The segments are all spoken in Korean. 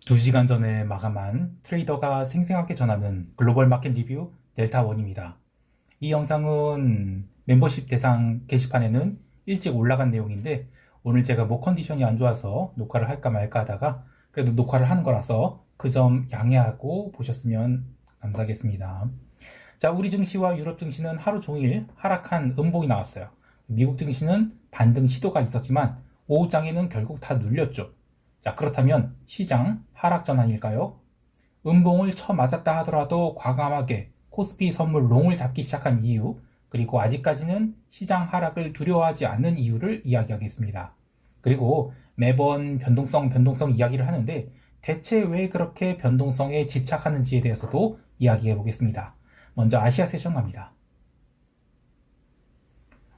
2시간 전에 마감한 트레이더가 생생하게 전하는 글로벌 마켓 리뷰 델타원입니다. 이 영상은 멤버십 대상 게시판에는 일찍 올라간 내용인데 오늘 제가 목 컨디션이 안 좋아서 녹화를 할까 말까 하다가 그래도 녹화를 하는 거라서 그 점 양해하고 보셨으면 감사하겠습니다. 자, 우리 증시와 유럽 증시는 하루 종일 하락한 음봉이 나왔어요. 미국 증시는 반등 시도가 있었지만 오후장에는 결국 다 눌렸죠. 자, 그렇다면 시장 하락 전환일까요? 음봉을 쳐맞았다 하더라도 과감하게 코스피 선물 롱을 잡기 시작한 이유, 그리고 아직까지는 시장 하락을 두려워하지 않는 이유를 이야기하겠습니다. 그리고 매번 변동성 이야기를 하는데 대체 왜 그렇게 변동성에 집착하는지에 대해서도 이야기해 보겠습니다. 먼저 아시아 세션 갑니다.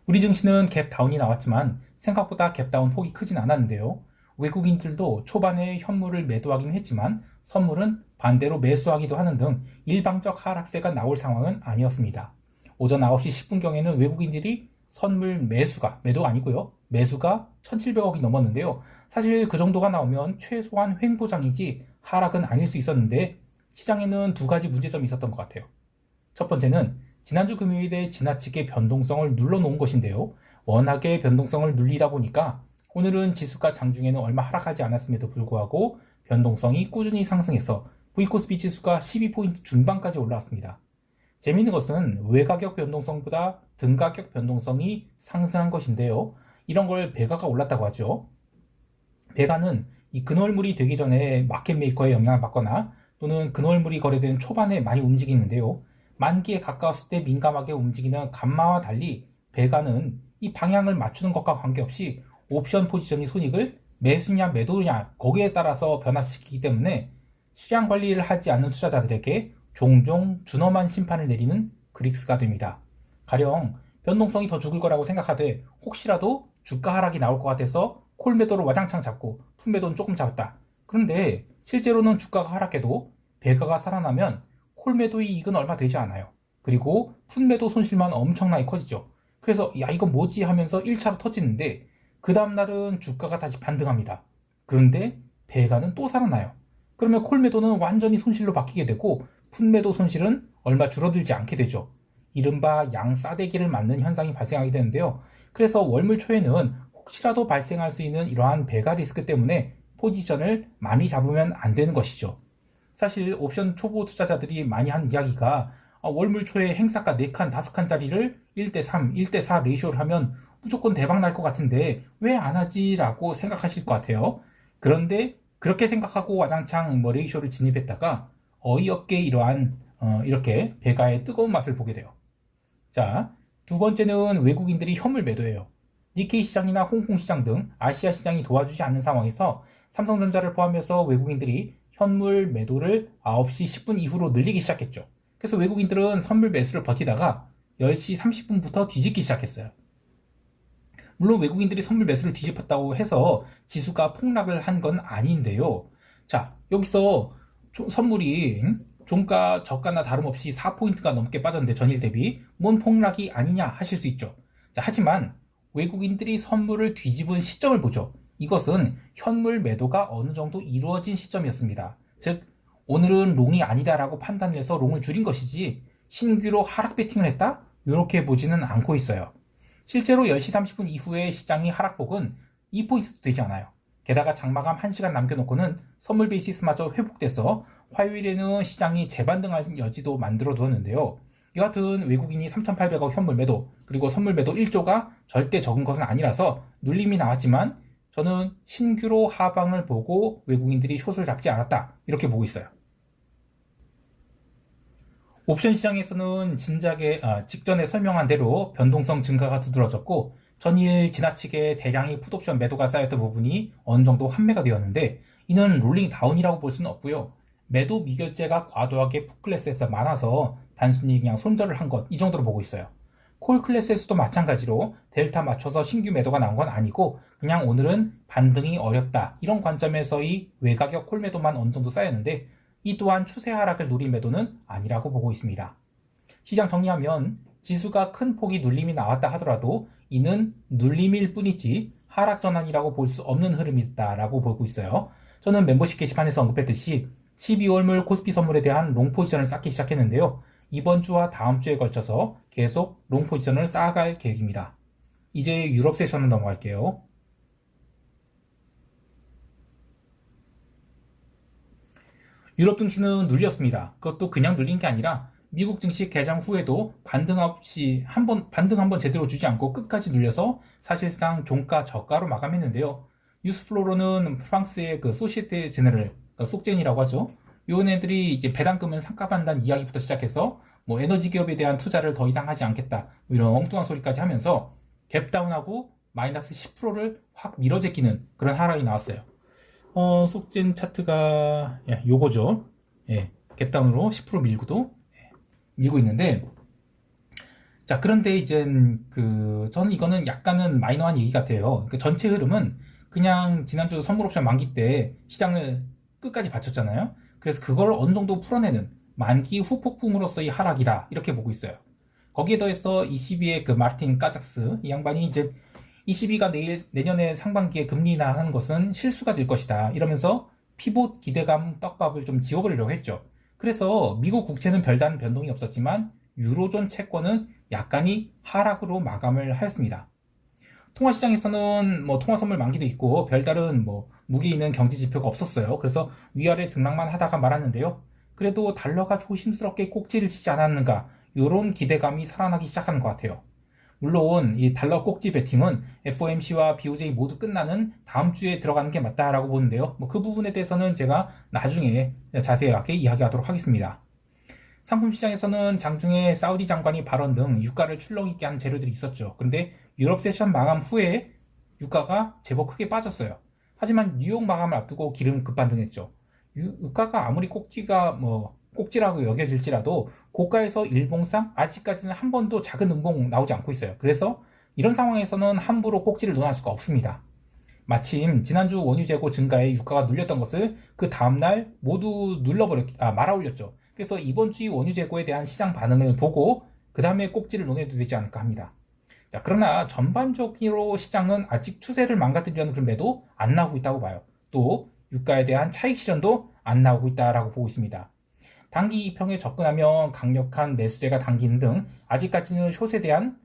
우리 증시는 갭다운이 나왔지만 생각보다 갭다운 폭이 크진 않았는데요. 외국인들도 초반에 현물을 매도하긴 했지만 선물은 반대로 매수하기도 하는 등 일방적 하락세가 나올 상황은 아니었습니다. 오전 9시 10분경에는 외국인들이 선물 매도 아니고요. 매수가 1,700억이 넘었는데요. 사실 그 정도가 나오면 최소한 횡보장이지 하락은 아닐 수 있었는데 시장에는 두 가지 문제점이 있었던 것 같아요. 첫 번째는 지난주 금요일에 지나치게 변동성을 눌러놓은 것인데요. 워낙에 변동성을 눌리다 보니까 오늘은 지수가 장중에는 얼마 하락하지 않았음에도 불구하고 변동성이 꾸준히 상승해서 V코스피 지수가 12포인트 중반까지 올라왔습니다. 재미있는 것은 외가격 변동성보다 등가격 변동성이 상승한 것인데요. 이런 걸 배가가 올랐다고 하죠. 배가는 이 근월물이 되기 전에 마켓 메이커의 영향을 받거나 또는 근월물이 거래되는 초반에 많이 움직이는데요. 만기에 가까웠을 때 민감하게 움직이는 감마와 달리 배가는 이 방향을 맞추는 것과 관계없이 옵션 포지션이 손익을 매수냐 매도냐 거기에 따라서 변화시키기 때문에 수량 관리를 하지 않는 투자자들에게 종종 준엄한 심판을 내리는 그릭스가 됩니다. 가령 변동성이 더 죽을 거라고 생각하되 혹시라도 주가 하락이 나올 것 같아서 콜 매도를 와장창 잡고 풋 매도는 조금 잡았다. 그런데 실제로는 주가가 하락해도 배가가 살아나면 콜 매도 이익은 얼마 되지 않아요. 그리고 풋 매도 손실만 엄청나게 커지죠. 그래서 야 이건 뭐지 하면서 1차로 터지는데 그 다음날은 주가가 다시 반등합니다. 그런데 배가는 또 살아나요. 그러면 콜 매도는 완전히 손실로 바뀌게 되고 풋 매도 손실은 얼마 줄어들지 않게 되죠. 이른바 양싸대기를 맞는 현상이 발생하게 되는데요. 그래서 월물 초에는 혹시라도 발생할 수 있는 이러한 배가 리스크 때문에 포지션을 많이 잡으면 안 되는 것이죠. 사실 옵션 초보 투자자들이 많이 하는 이야기가 월물 초에 행사가 4칸, 5칸짜리를 1대3, 1대4 레이쇼를 하면 무조건 대박 날 것 같은데 왜 안 하지? 라고 생각하실 것 같아요. 그런데 그렇게 생각하고 와장창 레이쇼를 진입했다가 어이없게 이렇게 배가의 뜨거운 맛을 보게 돼요. 자, 두 번째는 외국인들이 현물 매도예요. 니케이 시장이나 홍콩 시장 등 아시아 시장이 도와주지 않는 상황에서 삼성전자를 포함해서 외국인들이 현물 매도를 9시 10분 이후로 늘리기 시작했죠. 그래서 외국인들은 선물 매수를 버티다가 10시 30분부터 뒤집기 시작했어요. 물론 외국인들이 선물 매수를 뒤집었다고 해서 지수가 폭락을 한 건 아닌데요. 자, 여기서 선물이 종가 저가나 다름없이 4포인트가 넘게 빠졌는데 전일 대비 뭔 폭락이 아니냐 하실 수 있죠. 자, 하지만 외국인들이 선물을 뒤집은 시점을 보죠. 이것은 현물 매도가 어느 정도 이루어진 시점이었습니다. 즉 오늘은 롱이 아니다라고 판단을 해서 롱을 줄인 것이지 신규로 하락 베팅을 했다? 이렇게 보지는 않고 있어요. 실제로 10시 30분 이후에 시장이 하락폭은 2포인트도 되지 않아요. 게다가 장마감 1시간 남겨놓고는 선물 베이시스마저 회복돼서 화요일에는 시장이 재반등할 여지도 만들어 두었는데요. 이 같은 외국인이 3,800억 현물 매도 그리고 선물 매도 1조가 절대 적은 것은 아니라서 눌림이 나왔지만 저는 신규로 하방을 보고 외국인들이 숏을 잡지 않았다 이렇게 보고 있어요. 옵션 시장에서는 직전에 설명한 대로 변동성 증가가 두드러졌고 전일 지나치게 대량의 풋옵션 매도가 쌓였던 부분이 어느 정도 환매가 되었는데 이는 롤링 다운이라고 볼 수는 없고요. 매도 미결제가 과도하게 풋클래스에서 많아서 단순히 그냥 손절을 한 것 이 정도로 보고 있어요. 콜 클래스에서도 마찬가지로 델타 맞춰서 신규 매도가 나온 건 아니고 그냥 오늘은 반등이 어렵다 이런 관점에서의 외가격 콜 매도만 어느 정도 쌓였는데 이 또한 추세 하락을 노린 매도는 아니라고 보고 있습니다. 시장 정리하면 지수가 큰 폭의 눌림이 나왔다 하더라도 이는 눌림일 뿐이지 하락 전환이라고 볼 수 없는 흐름이다라고 보고 있어요. 저는 멤버십 게시판에서 언급했듯이 12월 말 코스피 선물에 대한 롱 포지션을 쌓기 시작했는데요. 이번 주와 다음 주에 걸쳐서 계속 롱 포지션을 쌓아갈 계획입니다. 이제 유럽 세션을 넘어갈게요. 유럽 증시는 눌렸습니다. 그것도 그냥 눌린 게 아니라 미국 증시 개장 후에도 반등 없이 반등 한번 제대로 주지 않고 끝까지 눌려서 사실상 종가 저가로 마감했는데요. 뉴스플로로는 프랑스의 그 소시에테 제네럴, 그러니까 속젠이라고 하죠. 요런 애들이 이제 배당금을 삭감한다는 이야기부터 시작해서 뭐 에너지 기업에 대한 투자를 더 이상 하지 않겠다, 뭐 이런 엉뚱한 소리까지 하면서 갭다운하고 마이너스 10%를 확 밀어제끼는 그런 하락이 나왔어요. 속젠 차트가 요거죠. 예, 갭다운으로 10% 밀고도 밀고 있는데, 자, 그런데 이제 저는 이거는 약간은 마이너한 얘기 같아요. 그 전체 흐름은 그냥 지난주 선물 옵션 만기 때 시장을 끝까지 받쳤잖아요. 그래서 그걸 어느 정도 풀어내는 만기 후 폭풍으로서의 하락이다, 이렇게 보고 있어요. 거기에 더해서 ECB의 그 마르틴 까작스 이 양반이 이제 ECB가 내년에 상반기에 금리 인하하는 것은 실수가 될 것이다, 이러면서 피봇 기대감 떡밥을 좀 지워버리려고 했죠. 그래서 미국 국채는 별다른 변동이 없었지만 유로존 채권은 약간의 하락으로 마감을 하였습니다. 통화시장에서는 뭐 통화선물 만기도 있고 별다른 뭐 무게 있는 경제 지표가 없었어요. 그래서 위아래 등락만 하다가 말았는데요. 그래도 달러가 조심스럽게 꼭지를 치지 않았는가, 이런 기대감이 살아나기 시작하는 것 같아요. 물론 이 달러 꼭지 베팅은 FOMC와 BOJ 모두 끝나는 다음 주에 들어가는 게 맞다라고 보는데요. 뭐 그 부분에 대해서는 제가 나중에 자세하게 이야기하도록 하겠습니다. 상품 시장에서는 장중에 사우디 장관이 발언 등 유가를 출렁이게 한 재료들이 있었죠. 그런데 유럽 세션 마감 후에 유가가 제법 크게 빠졌어요. 하지만 뉴욕 마감을 앞두고 기름 급반등했죠. 유가가 아무리 꼭지라고 여겨질지라도 고가에서 일봉상 아직까지는 한 번도 작은 음봉 나오지 않고 있어요. 그래서 이런 상황에서는 함부로 꼭지를 논할 수가 없습니다. 마침 지난주 원유 재고 증가에 유가가 눌렸던 것을 그 다음날 모두 말아올렸죠. 그래서 이번 주 원유 재고에 대한 시장 반응을 보고 그 다음에 꼭지를 논해도 되지 않을까 합니다. 자, 그러나 전반적으로 시장은 아직 추세를 망가뜨리려는 그런 매도 안 나오고 있다고 봐요. 또 유가에 대한 차익 실현도 안 나오고 있다라고 보고 있습니다. 단기 2평에 접근하면 강력한 매수세가 당기는 등 아직까지는 숏에 대한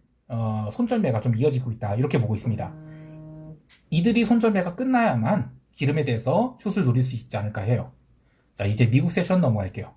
손절매가 좀 이어지고 있다, 이렇게 보고 있습니다. 이들이 손절매가 끝나야만 기름에 대해서 숏을 노릴 수 있지 않을까 해요. 자, 이제 미국 세션 넘어갈게요.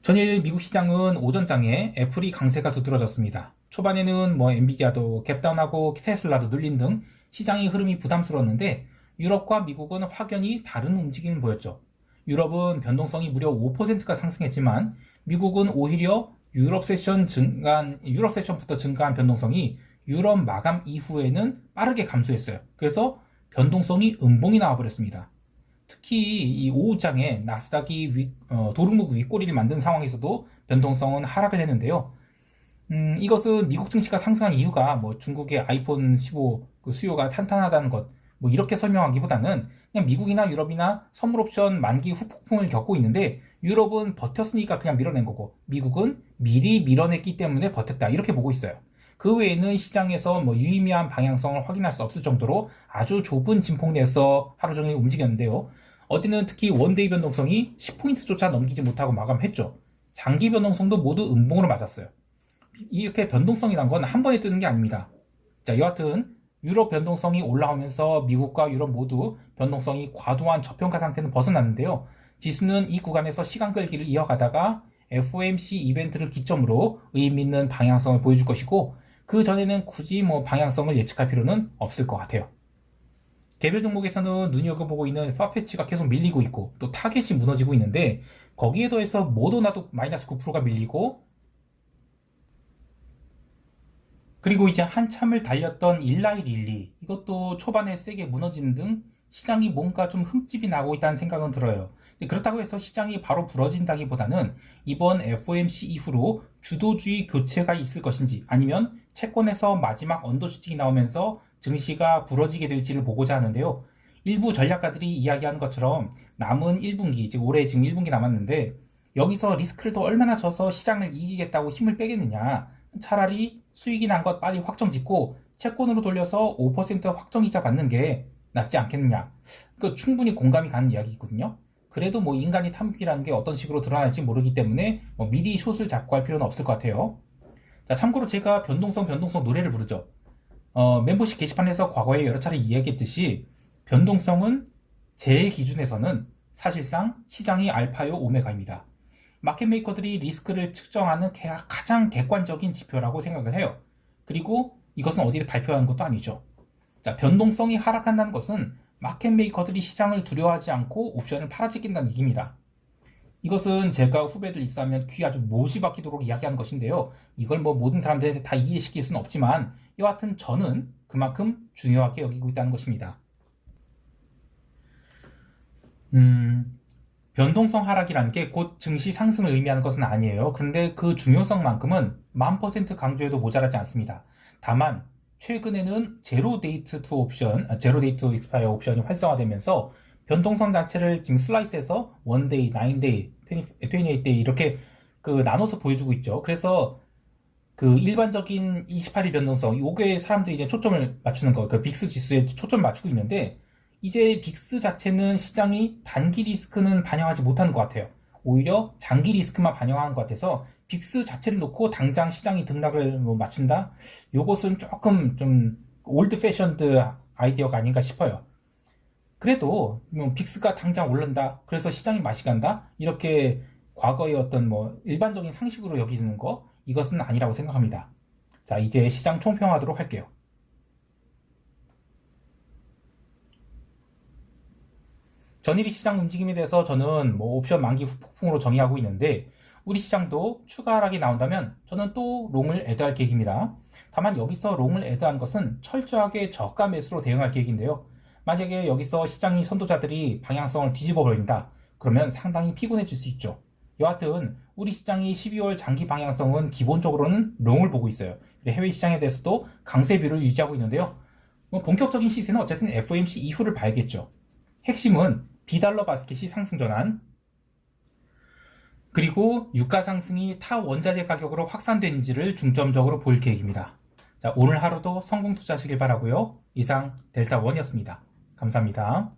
전일 미국 시장은 오전장에 애플이 강세가 두드러졌습니다. 초반에는 엔비디아도 갭다운하고 테슬라도 눌린 등 시장의 흐름이 부담스러웠는데 유럽과 미국은 확연히 다른 움직임을 보였죠. 유럽은 변동성이 무려 5%가 상승했지만 미국은 오히려 유럽 세션부터 증가한 변동성이 유럽 마감 이후에는 빠르게 감소했어요. 그래서 변동성이 음봉이 나와버렸습니다. 특히 이 오후장에 나스닥이 도루묵 윗꼬리를 만든 상황에서도 변동성은 하락을 했는데요. 이것은 미국 증시가 상승한 이유가 중국의 아이폰 15 그 수요가 탄탄하다는 것, 이렇게 설명하기보다는 그냥 미국이나 유럽이나 선물 옵션 만기 후폭풍을 겪고 있는데 유럽은 버텼으니까 그냥 밀어낸 거고 미국은 미리 밀어냈기 때문에 버텼다, 이렇게 보고 있어요. 그 외에는 시장에서 유의미한 방향성을 확인할 수 없을 정도로 아주 좁은 진폭 내에서 하루 종일 움직였는데요. 어제는 특히 원데이 변동성이 10포인트조차 넘기지 못하고 마감했죠. 장기 변동성도 모두 음봉으로 맞았어요. 이렇게 변동성이란 건 한 번에 뜨는 게 아닙니다. 자, 여하튼 유럽 변동성이 올라오면서 미국과 유럽 모두 변동성이 과도한 저평가 상태는 벗어났는데요. 지수는 이 구간에서 시간 끌기를 이어가다가 FOMC 이벤트를 기점으로 의미 있는 방향성을 보여줄 것이고 그 전에는 굳이 방향성을 예측할 필요는 없을 것 같아요. 개별 종목에서는 눈여겨보고 있는 파페치가 계속 밀리고 있고 또 타겟이 무너지고 있는데 거기에 더해서 모더나도 마이너스 9%가 밀리고 그리고 이제 한참을 달렸던 일라이릴리 이것도 초반에 세게 무너지는 등 시장이 뭔가 좀 흠집이 나고 있다는 생각은 들어요. 그렇다고 해서 시장이 바로 부러진다기보다는 이번 FOMC 이후로 주도주의 교체가 있을 것인지 아니면 채권에서 마지막 언더슈팅이 나오면서 증시가 부러지게 될지를 보고자 하는데요. 일부 전략가들이 이야기하는 것처럼 남은 1분기, 즉 올해 지금 1분기 남았는데 여기서 리스크를 더 얼마나 져서 시장을 이기겠다고 힘을 빼겠느냐, 차라리 수익이 난 것 빨리 확정 짓고 채권으로 돌려서 5% 확정이자 받는 게 낫지 않겠느냐. 그 충분히 공감이 가는 이야기거든요. 그래도 뭐 인간이 탐욕이라는 게 어떤 식으로 드러날지 모르기 때문에 뭐 미리 숏을 잡고 할 필요는 없을 것 같아요. 자, 참고로 제가 변동성 노래를 부르죠. 멤버십 게시판에서 과거에 여러 차례 이야기했듯이 변동성은 제 기준에서는 사실상 시장의 알파요 오메가입니다. 마켓메이커들이 리스크를 측정하는 가장 객관적인 지표라고 생각을 해요. 그리고 이것은 어디에 발표하는 것도 아니죠. 자, 변동성이 하락한다는 것은 마켓메이커들이 시장을 두려워하지 않고 옵션을 팔아제낀다는 얘기입니다. 이것은 제가 후배들 입사하면 귀 아주 못이 박히도록 이야기하는 것인데요. 이걸 뭐 모든 사람들한테 다 이해시킬 수는 없지만 여하튼 저는 그만큼 중요하게 여기고 있다는 것입니다. 변동성 하락이라는 게 곧 증시 상승을 의미하는 것은 아니에요. 그런데 그 중요성만큼은 1000% 강조해도 모자라지 않습니다. 다만 최근에는 제로 데이트 투 옵션, 제로 데이트 익스파이어 옵션이 활성화되면서 변동성 자체를 지금 슬라이스에서 1데이, 9데이, 28데이 이렇게 그 나눠서 보여주고 있죠. 그래서 그 일반적인 28일 변동성, 요게 사람들이 이제 초점을 맞추는 거, 그 빅스 지수에 초점을 맞추고 있는데 이제 빅스 자체는 시장이 단기 리스크는 반영하지 못하는 것 같아요. 오히려 장기 리스크만 반영하는 것 같아서 빅스 자체를 놓고 당장 시장이 등락을 뭐 맞춘다? 요것은 조금 좀 올드 패션드 아이디어가 아닌가 싶어요. 그래도 뭐 빅스가 당장 오른다, 그래서 시장이 맛이 간다, 이렇게 과거의 어떤 뭐 일반적인 상식으로 여기는 거, 이것은 아니라고 생각합니다. 자, 이제 시장 총평하도록 할게요. 전일이 시장 움직임에 대해서 저는 뭐 옵션 만기 후폭풍으로 정의하고 있는데 우리 시장도 추가 하락이 나온다면 저는 또 롱을 애드할 계획입니다. 다만 여기서 롱을 애드한 것은 철저하게 저가 매수로 대응할 계획인데요. 만약에 여기서 시장의 선도자들이 방향성을 뒤집어 버린다, 그러면 상당히 피곤해질 수 있죠. 여하튼 우리 시장이 12월 장기 방향성은 기본적으로는 롱을 보고 있어요. 해외 시장에 대해서도 강세뷰를 유지하고 있는데요. 뭐 본격적인 시세는 어쨌든 FOMC 이후를 봐야겠죠. 핵심은 비달러 바스켓이 상승 전환, 그리고 유가 상승이 타 원자재 가격으로 확산되는지를 중점적으로 볼 계획입니다. 자, 오늘 하루도 성공 투자하시길 바라고요. 이상 델타원이었습니다. 감사합니다.